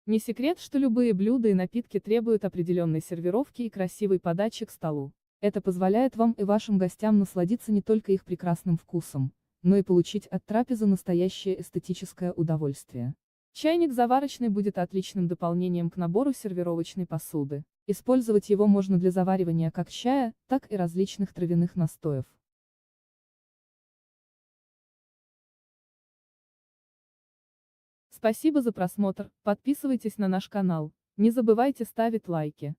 Не секрет, что любые блюда и напитки требуют определенной сервировки и красивой подачи к столу. Это позволяет вам и вашим гостям насладиться не только их прекрасным вкусом, но и получить от трапезы настоящее эстетическое удовольствие. Чайник заварочный будет отличным дополнением к набору сервировочной посуды. Использовать его можно для заваривания как чая, так и различных травяных настоев. Спасибо за просмотр, подписывайтесь на наш канал, не забывайте ставить лайки.